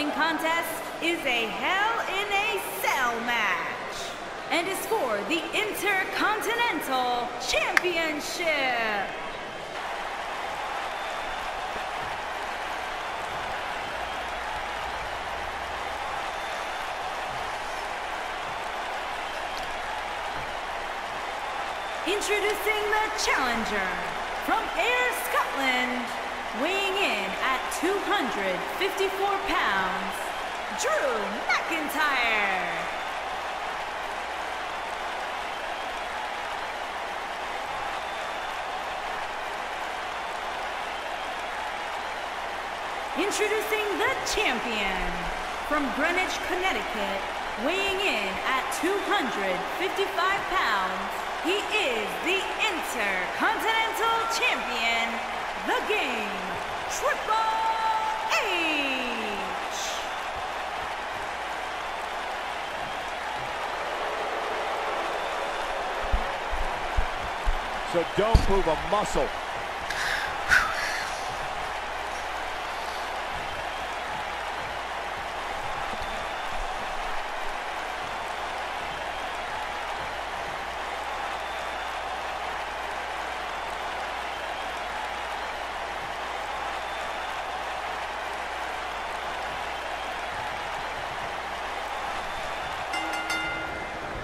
following contest is a Hell in a Cell match and is for the Intercontinental Championship. Introducing the challenger from Ayr, Scotland, weighing in at 254 pounds, Drew McIntyre. Introducing the champion from Greenwich, Connecticut, weighing in at 255 pounds, he is the Intercontinental Champion, The Game, Triple H. So don't move a muscle.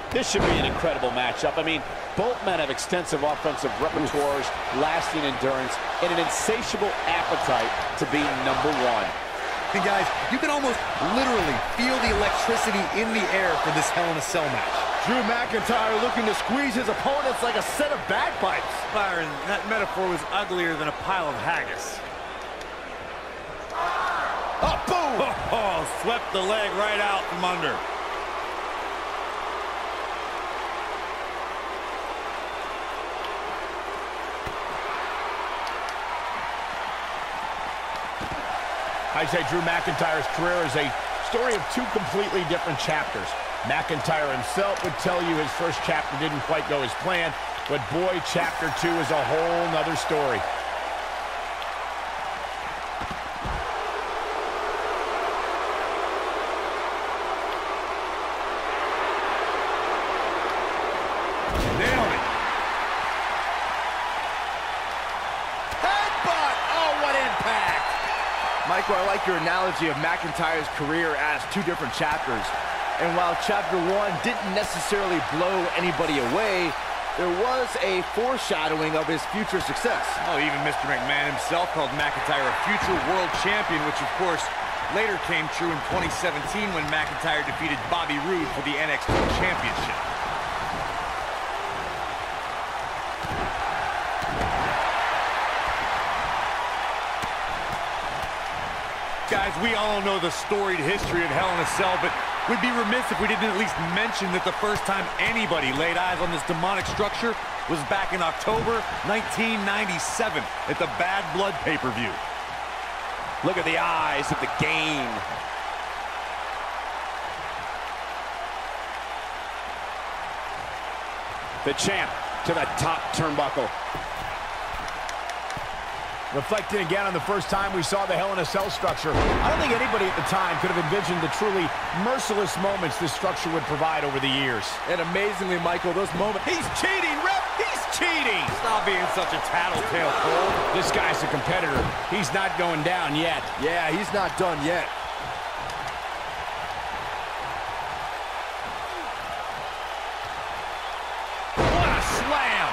This should be an incredible matchup. I mean, both men have extensive offensive repertoires, lasting endurance, and an insatiable appetite to be number one. And guys, you can almost literally feel the electricity in the air for this Hell in a Cell match. Drew McIntyre looking to squeeze his opponents like a set of bagpipes. Byron, that metaphor was uglier than a pile of haggis. Oh, boom! Oh, swept the leg right out from under. I say Drew McIntyre's career is a story of two completely different chapters. McIntyre himself would tell you his first chapter didn't quite go as planned, but boy, chapter 2 is a whole nother story. Nailed it. Headbutt! Oh, what impact! Michael, I like your analogy of McIntyre's career as two different chapters. And while chapter 1 didn't necessarily blow anybody away, there was a foreshadowing of his future success. Oh, even Mr. McMahon himself called McIntyre a future world champion, which of course later came true in 2017 when McIntyre defeated Bobby Roode for the NXT Championship. Guys, we all know the storied history of Hell in a Cell, but we'd be remiss if we didn't at least mention that the first time anybody laid eyes on this demonic structure was back in October 1997 at the Bad Blood pay-per-view. Look at the eyes of the Game. The champ to the top turnbuckle. Reflecting again on the first time we saw the Hell in a Cell structure, I don't think anybody at the time could have envisioned the truly merciless moments this structure would provide over the years. And amazingly, Michael, those moments... He's cheating, ref! He's cheating! Stop being such a tattletale, Cole. This guy's a competitor. He's not going down yet. Yeah, he's not done yet. What a slam!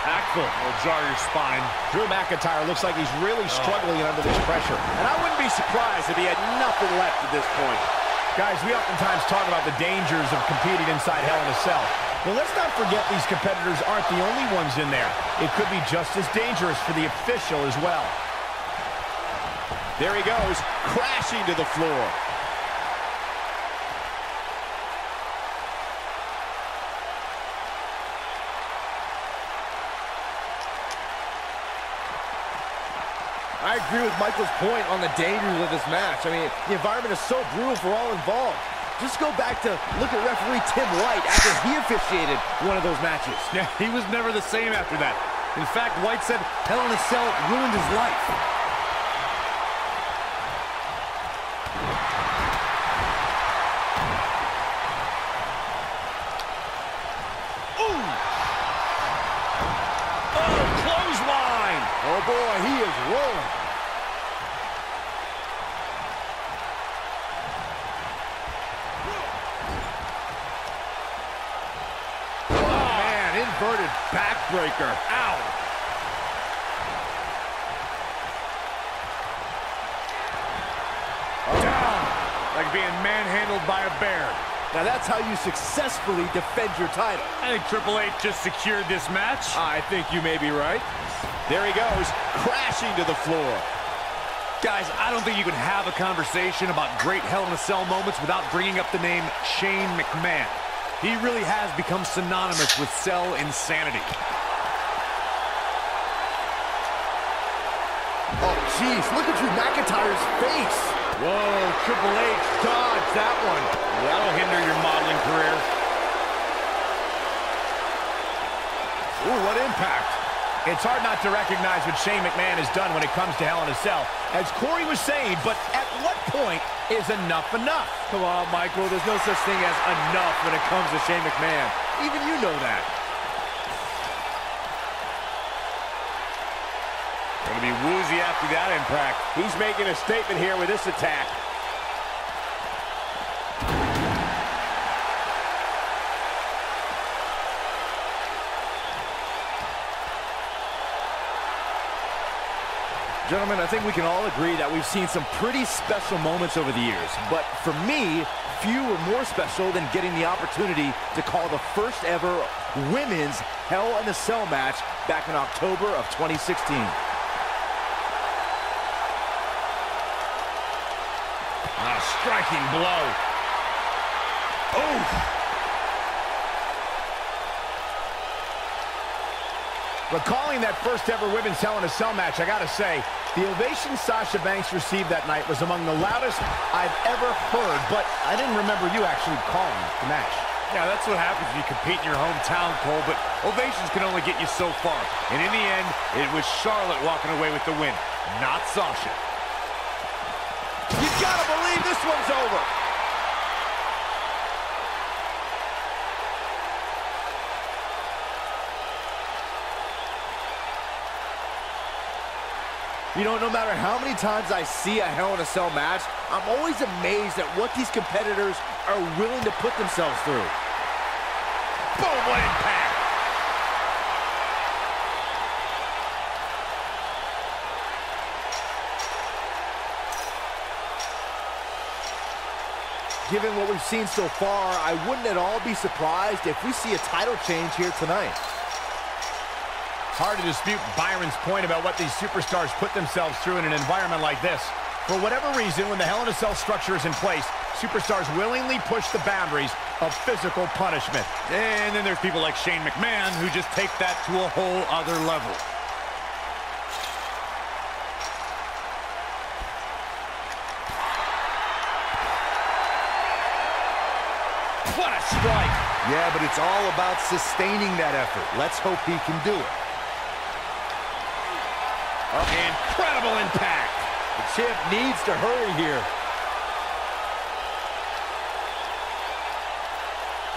Impactful. Will jar your spine. Drew McIntyre looks like he's really struggling under this pressure. And I wouldn't be surprised if he had nothing left at this point. Guys, we oftentimes talk about the dangers of competing inside Hell in a Cell. But let's not forget these competitors aren't the only ones in there. It could be just as dangerous for the official as well. There he goes, crashing to the floor. I agree with Michael's point on the dangers of this match. I mean, the environment is so brutal for all involved. Just go back to look at referee Tim White after he officiated one of those matches. Yeah, he was never the same after that. In fact, White said Hell in a Cell ruined his life. boy, he is rolling. Oh, man, inverted backbreaker. Ow. Down, like being manhandled by a bear. Now that's how you successfully defend your title. I think Triple H just secured this match. I think you may be right. There he goes, crashing to the floor. Guys, I don't think you can have a conversation about great Hell in a Cell moments without bringing up the name Shane McMahon. He really has become synonymous with cell insanity. Oh, jeez, look at Drew McIntyre's face. Whoa, Triple H dodged that one. That'll hinder your modeling career. Ooh, what impact. It's hard not to recognize what Shane McMahon has done when it comes to Hell in a Cell. As Corey was saying, but at what point is enough enough? Come on, Michael. There's no such thing as enough when it comes to Shane McMahon. Even you know that. Gonna be woozy after that impact. He's making a statement here with this attack. Gentlemen, I think we can all agree that we've seen some pretty special moments over the years. But for me, few were more special than getting the opportunity to call the first ever women's Hell in a Cell match back in October of 2016. A striking blow. Oh! Recalling that first ever women's Hell in a Cell match, I gotta say, the ovation Sasha Banks received that night was among the loudest I've ever heard, but I didn't remember you actually calling the match. Yeah, that's what happens when you compete in your hometown, Cole, but ovations can only get you so far. And in the end, it was Charlotte walking away with the win, not Sasha. You gotta believe this one's over. You know, no matter how many times I see a Hell in a Cell match, I'm always amazed at what these competitors are willing to put themselves through. Boom, what impact! Given what we've seen so far, I wouldn't at all be surprised if we see a title change here tonight. Hard to dispute Byron's point about what these superstars put themselves through in an environment like this. For whatever reason, when the Hell in a Cell structure is in place, superstars willingly push the boundaries of physical punishment. And then there's people like Shane McMahon who just take that to a whole other level. What a strike! Yeah, but it's all about sustaining that effort. Let's hope he can do it. Incredible impact! The champ needs to hurry here.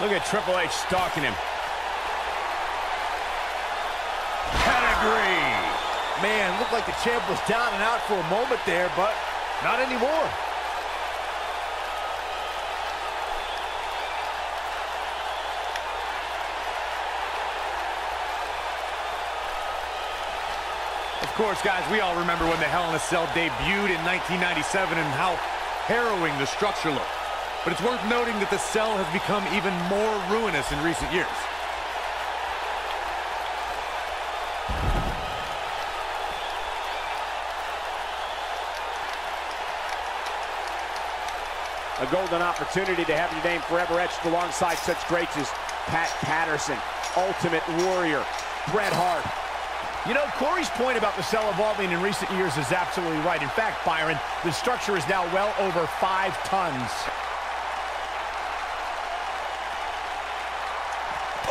Look at Triple H stalking him. Pedigree! Man, looked like the champ was down and out for a moment there, but not anymore. Of course, guys, we all remember when the Hell in a Cell debuted in 1997 and how harrowing the structure looked. But it's worth noting that the cell has become even more ruinous in recent years. A golden opportunity to have your name forever etched alongside such greats as Pat Patterson, Ultimate Warrior, Bret Hart. You know, Corey's point about the cell evolving in recent years is absolutely right. In fact, Byron, the structure is now well over 5 tons.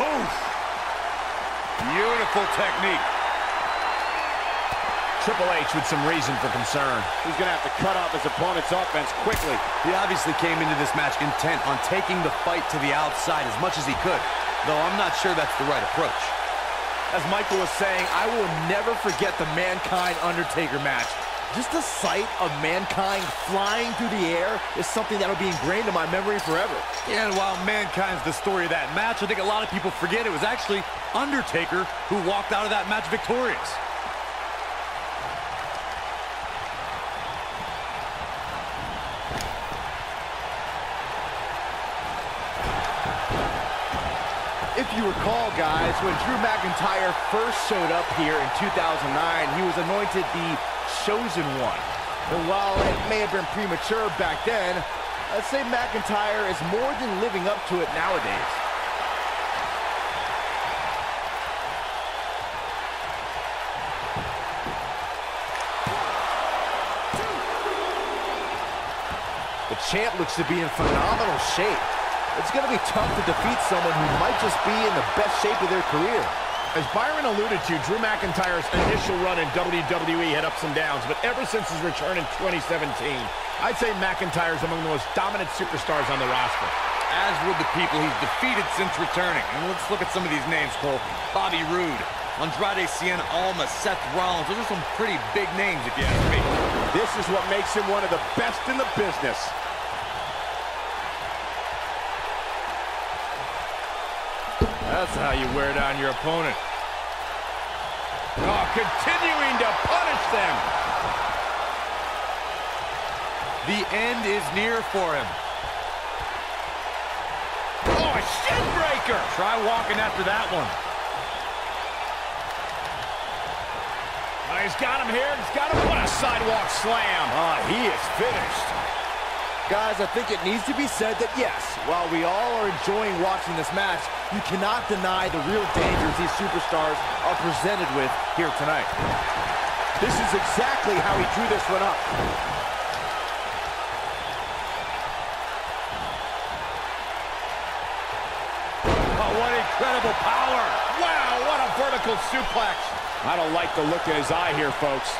Oh! Beautiful technique. Triple H with some reason for concern. He's going to have to cut off his opponent's offense quickly. He obviously came into this match intent on taking the fight to the outside as much as he could, though I'm not sure that's the right approach. As Michael was saying, I will never forget the Mankind-Undertaker match. Just the sight of Mankind flying through the air is something that'll be ingrained in my memory forever. Yeah, and while Mankind's the story of that match, I think a lot of people forget it was actually Undertaker who walked out of that match victorious. If you recall, guys, when Drew McIntyre first showed up here in 2009, he was anointed the Chosen One. And while it may have been premature back then, I'd say McIntyre is more than living up to it nowadays. The champ looks to be in phenomenal shape. It's going to be tough to defeat someone who might just be in the best shape of their career. As Byron alluded to, Drew McIntyre's initial run in WWE had ups and downs, but ever since his return in 2017, I'd say McIntyre's among the most dominant superstars on the roster. As would the people he's defeated since returning. And let's look at some of these names, Cole. Bobby Roode, Andrade Cien Almas, Seth Rollins. Those are some pretty big names, if you ask me. This is what makes him one of the best in the business. That's how you wear down your opponent. Oh, continuing to punish them. The end is near for him. Oh, a shin breaker. Try walking after that one. Oh, he's got him here. He's got him. What a sidewalk slam. Ah, he is finished. Guys, I think it needs to be said that, yes, while we all are enjoying watching this match, you cannot deny the real dangers these superstars are presented with here tonight. This is exactly how he drew this one up. Oh, what incredible power. Wow, what a vertical suplex. I don't like the look in his eye here, folks.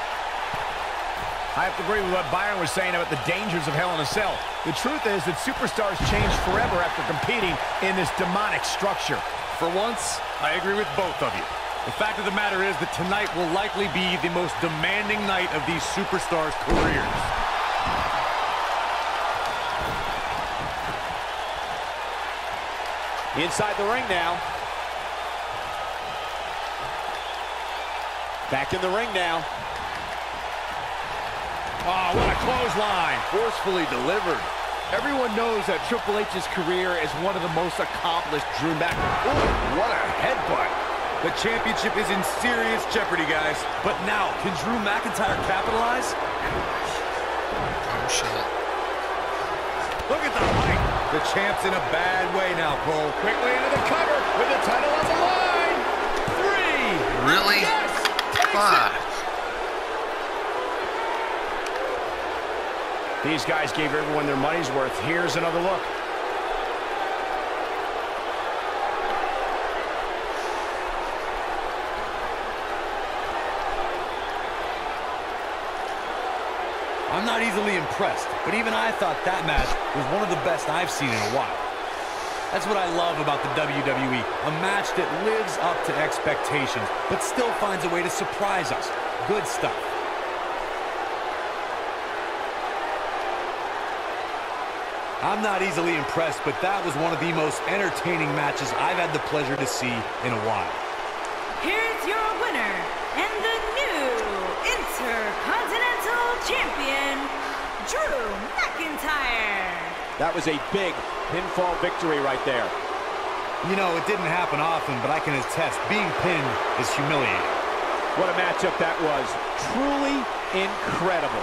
I have to agree with what Byron was saying about the dangers of Hell in a Cell. The truth is that superstars change forever after competing in this demonic structure. For once, I agree with both of you. The fact of the matter is that tonight will likely be the most demanding night of these superstars' careers. Inside the ring now. Back in the ring now. Oh, what a clothesline. Forcefully delivered. Everyone knows that Triple H's career is one of the most accomplished Drew McIntyre. What a headbutt. The championship is in serious jeopardy, guys. But now, can Drew McIntyre capitalize? Oh, shit. Look at the height. The champ's in a bad way now, Cole. Quickly into the cover with the title on the line. 3. Really? Yes. Fuck. These guys gave everyone their money's worth. Here's another look. I'm not easily impressed, but even I thought that match was one of the best I've seen in a while. That's what I love about the WWE, a match that lives up to expectations, but still finds a way to surprise us. Good stuff. I'm not easily impressed, but that was one of the most entertaining matches I've had the pleasure to see in a while. Here's your winner and the new Intercontinental Champion, Drew McIntyre. That was a big pinfall victory right there. You know, it didn't happen often, but I can attest, being pinned is humiliating. What a matchup that was. Truly incredible.